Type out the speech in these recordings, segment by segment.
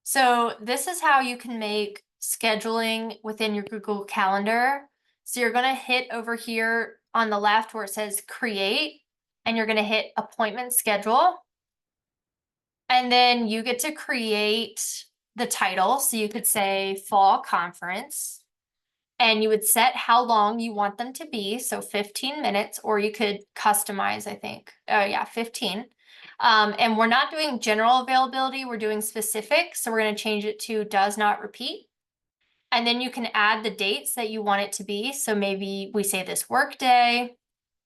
So this is how you can make scheduling within your Google Calendar. So you're going to hit over here on the left where it says create, and you're going to hit appointment schedule. And then you get to create the title. So you could say fall conference, and you would set how long you want them to be. So 15 minutes, or you could customize, I think. Oh yeah, 15. And we're not doing general availability, we're doing specific. So we're going to change it to does not repeat. And then you can add the dates that you want it to be. So maybe we say this work day,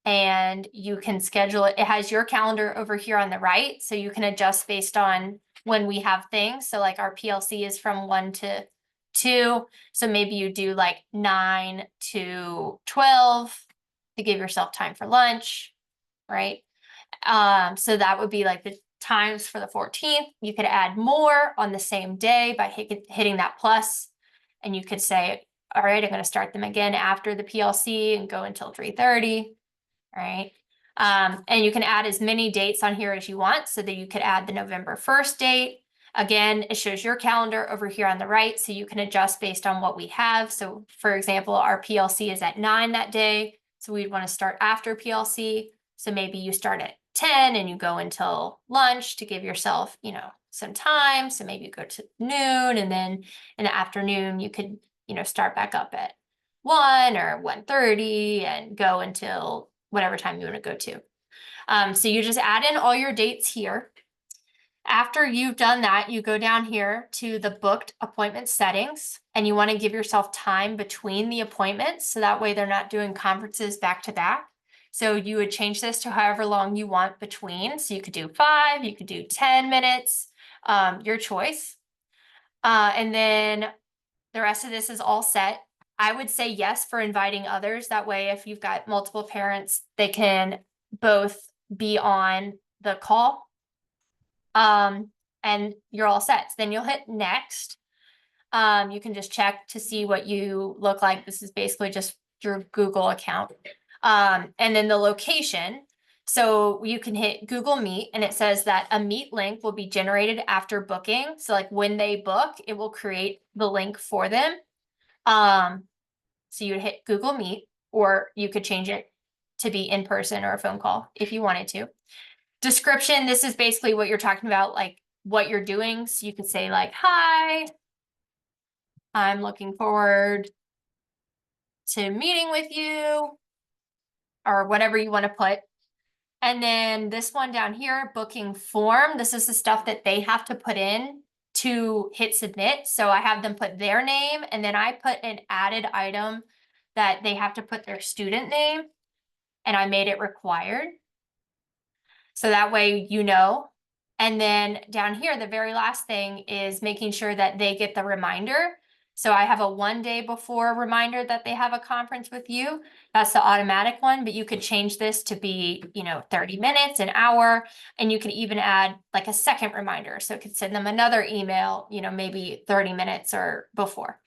and you can schedule it. It has your calendar over here on the right. So you can adjust based on when we have things. So like our PLC is from 1 to 2. So maybe you do like 9 to 12 to give yourself time for lunch, right? So that would be like the times for the 14th. You could add more on the same day by hitting that plus, and you could say, all right, I'm going to start them again after the PLC and go until 3:30, right? And you can add as many dates on here as you want, so that you could add the November 1st date. Again, it shows your calendar over here on the right, so you can adjust based on what we have. So for example, our PLC is at 9 that day, so we'd want to start after PLC. So maybe you start at 10 and you go until lunch to give yourself, some time. So maybe you go to noon, and then in the afternoon you could, start back up at 1 or 1:30 and go until whatever time you want to go to. So you just add in all your dates here. After you've done that, you go down here to the booked appointment settings, and you want to give yourself time between the appointments. So that way they're not doing conferences back to back. So you would change this to however long you want between. So you could do 5, you could do 10 minutes, your choice. And then the rest of this is all set. I would say yes for inviting others. That way, if you've got multiple parents, they can both be on the call. And you're all set. So then you'll hit next. You can just check to see what you look like. This is basically just your Google account. And then the location. So you can hit Google Meet, and it says that a Meet link will be generated after booking. So like when they book, it will create the link for them. So you would hit Google Meet, or you could change it to be in person or a phone call if you wanted to. Description, this is basically what you're talking about, like what you're doing. So you could say like, hi, I'm looking forward to meeting with you, or whatever you want to put. And then this one down here, booking form, this is the stuff that they have to put in to hit submit. So I have them put their name, and then I put an added item that they have to put their student name, and I made it required. So that way, And then down here, the very last thing is making sure that they get the reminder. So I have a 1 day before reminder that they have a conference with you. That's the automatic one, but you could change this to be, 30 minutes, an hour, and you can even add like a second reminder. So it could send them another email, maybe 30 minutes or before.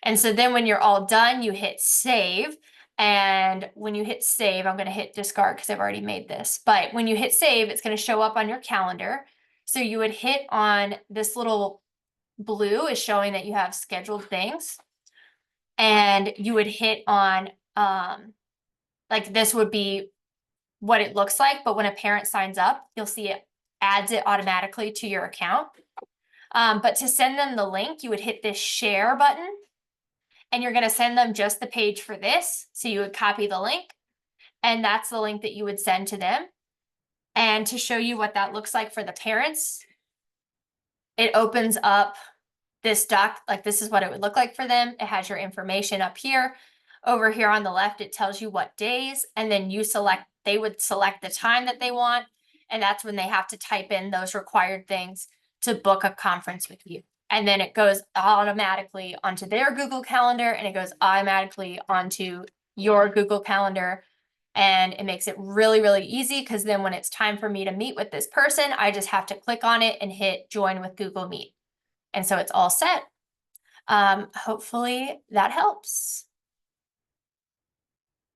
And so then when you're all done, you hit save. And when you hit save, I'm going to hit discard because I've already made this. But when you hit save, it's going to show up on your calendar. So you would hit on this little blue is showing that you have scheduled things. And you would hit on, like this would be what it looks like. But when a parent signs up, you'll see it adds it automatically to your account. But to send them the link, you would hit this share button. And you're going to send them just the page for this. So you would copy the link, and that's the link that you would send to them. And to show you what that looks like for the parents, it opens up this doc, like this is what it would look like for them. It has your information up here. Over here on the left, it tells you what days, and then they would select the time that they want. And that's when they have to type in those required things to book a conference with you. And then it goes automatically onto their Google Calendar, and it goes automatically onto your Google Calendar. And it makes it really, really easy, because then when it's time for me to meet with this person, I just have to click on it and hit join with Google Meet. And so it's all set. Hopefully that helps.